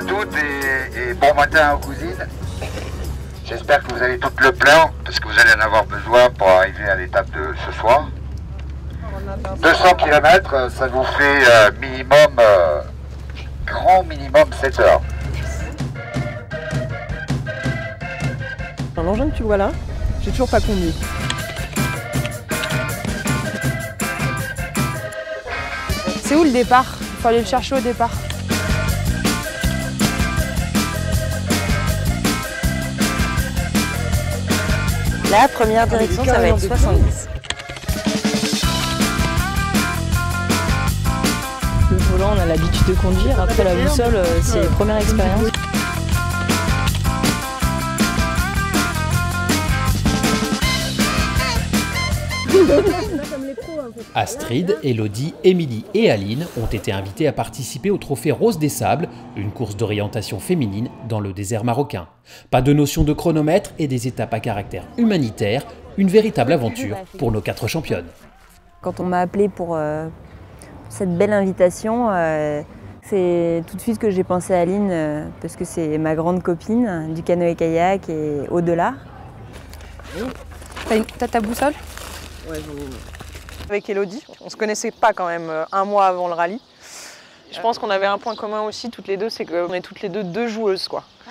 à toutes et bon matin aux cousines. J'espère que vous avez toutes le plein, parce que vous allez en avoir besoin pour arriver à l'étape de ce soir. 200 km, ça vous fait minimum, grand minimum 7 heures. L'engin que tu vois là, j'ai toujours pas conduit. C'est où le départ? Il faut aller le chercher au départ. La première direction, ça va être 70. Le volant, on a l'habitude de conduire. Après, la boussole, c'est la première expérience. Astrid, Elodie, Émilie et Aline ont été invitées à participer au Trophée Rose des Sables, une course d'orientation féminine dans le désert marocain. Pas de notion de chronomètre et des étapes à caractère humanitaire, une véritable aventure pour nos 4 championnes. Quand on m'a appelée pour cette belle invitation, c'est tout de suite que j'ai pensé à Aline, parce que c'est ma grande copine du canoë-kayak et au-delà. T'as ta boussole? Ouais, j'en ai une. Avec Elodie, on se connaissait pas quand même un mois avant le rallye. Je pense qu'on avait un point commun aussi toutes les deux, c'est qu'on est toutes les deux joueuses quoi. Ah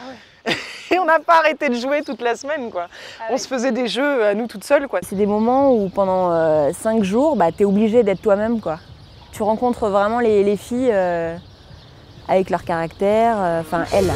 ouais. Et on n'a pas arrêté de jouer toute la semaine quoi. On se faisait des jeux à nous toutes seules quoi. C'est des moments où pendant 5 jours, tu es obligé d'être toi-même quoi. Tu rencontres vraiment les filles avec leur caractère, enfin elles.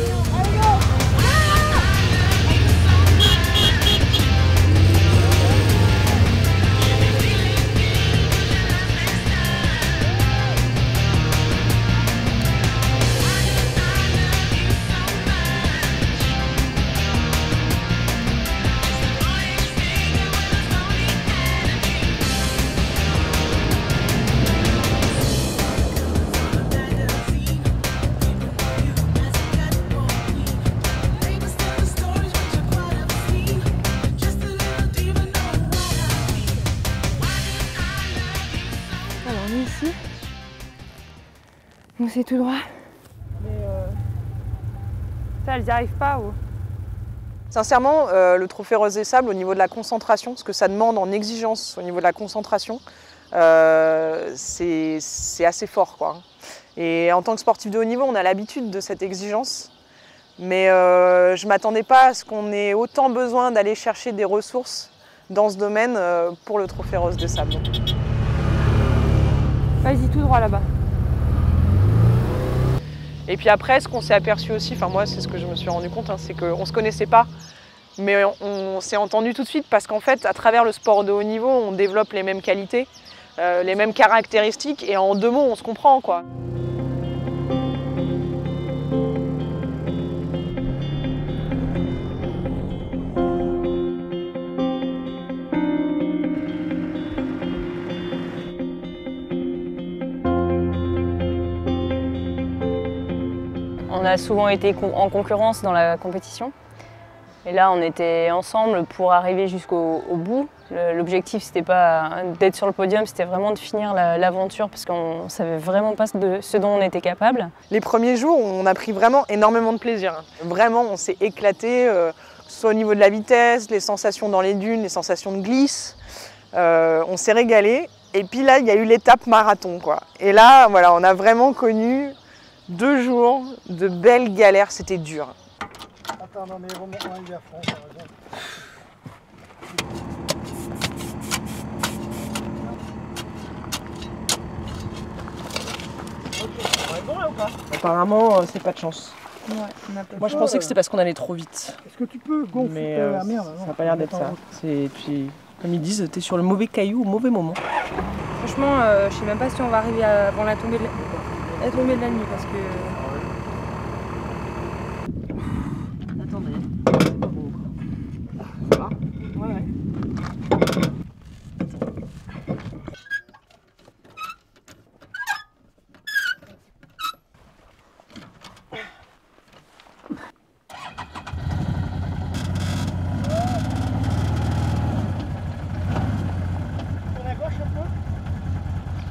Ici, donc c'est tout droit. Mais ça, elles n'y arrivent pas ou... Sincèrement, le Trophée Rose des Sables au niveau de la concentration, ce que ça demande en exigence au niveau de la concentration, c'est assez fort quoi. Et en tant que sportif de haut niveau, on a l'habitude de cette exigence, mais je ne m'attendais pas à ce qu'on ait autant besoin d'aller chercher des ressources dans ce domaine pour le Trophée Rose des Sables. Vas-y, tout droit là-bas. Et puis après, ce qu'on s'est aperçu aussi, enfin moi c'est ce que je me suis rendu compte, hein, c'est qu'on ne se connaissait pas, mais on s'est entendu tout de suite parce qu'en fait, à travers le sport de haut niveau, on développe les mêmes qualités, les mêmes caractéristiques, et en 2 mots, on se comprend quoi. On a souvent été en concurrence dans la compétition. Et là, on était ensemble pour arriver jusqu'au bout. L'objectif, c'était pas d'être sur le podium, c'était vraiment de finir l'aventure parce qu'on savait vraiment pas de ce dont on était capable. Les premiers jours, on a pris vraiment énormément de plaisir. Vraiment, on s'est éclaté, que ce soit au niveau de la vitesse, les sensations dans les dunes, les sensations de glisse. On s'est régalé. Et puis là, il y a eu l'étape marathon, quoi. Et là, voilà, on a vraiment connu 2 jours de belles galères, c'était dur. Attends, non mais remonte-moi, il est à fond, par exemple. On est bon là ou pas? Apparemment, c'est pas de chance. Ouais, moi je pensais que c'était parce qu'on allait trop vite. Est-ce que tu peux gonfler mais la merde? ça n'a pas l'air d'être ça. Puis, comme ils disent, t'es sur le mauvais caillou au mauvais moment. Franchement, je sais même pas si on va arriver avant la tombée de la nuit parce que... Attendez, c'est pas bon. Ça va? Ouais.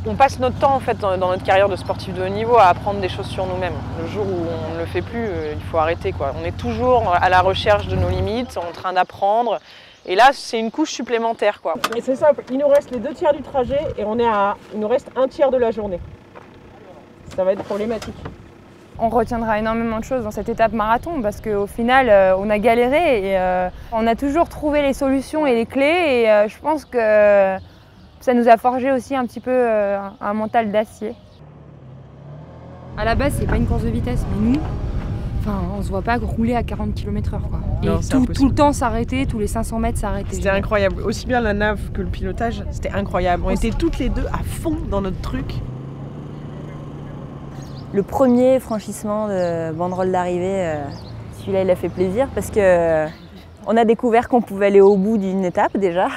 On passe notre temps en fait dans notre carrière de sportif de haut niveau à apprendre des choses sur nous-mêmes. Le jour où on ne le fait plus, il faut arrêter, quoi. On est toujours à la recherche de nos limites, en train d'apprendre. Et là, c'est une couche supplémentaire, quoi. Et c'est simple, il nous reste les 2 tiers du trajet et il nous reste 1 tiers de la journée. Ça va être problématique. On retiendra énormément de choses dans cette étape marathon parce qu'au final, on a galéré et on a toujours trouvé les solutions et les clés et je pense que ça nous a forgé aussi un petit peu un mental d'acier. À la base, c'est pas une course de vitesse, mais nous, on se voit pas rouler à 40 km/h. Et Non, tout le temps s'arrêter, tous les 500 mètres s'arrêter. C'était incroyable, aussi bien la nave que le pilotage, c'était incroyable. On était toutes les deux à fond dans notre truc. Le premier franchissement de banderole d'arrivée, celui-là il a fait plaisir parce que on a découvert qu'on pouvait aller au bout d'une étape déjà.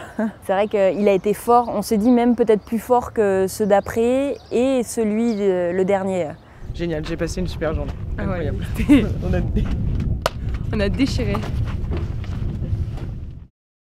C'est vrai qu'il a été fort, on s'est dit même peut-être plus fort que ceux d'après et le dernier. Génial, j'ai passé une super journée. Ah ouais. Incroyable. On a déchiré.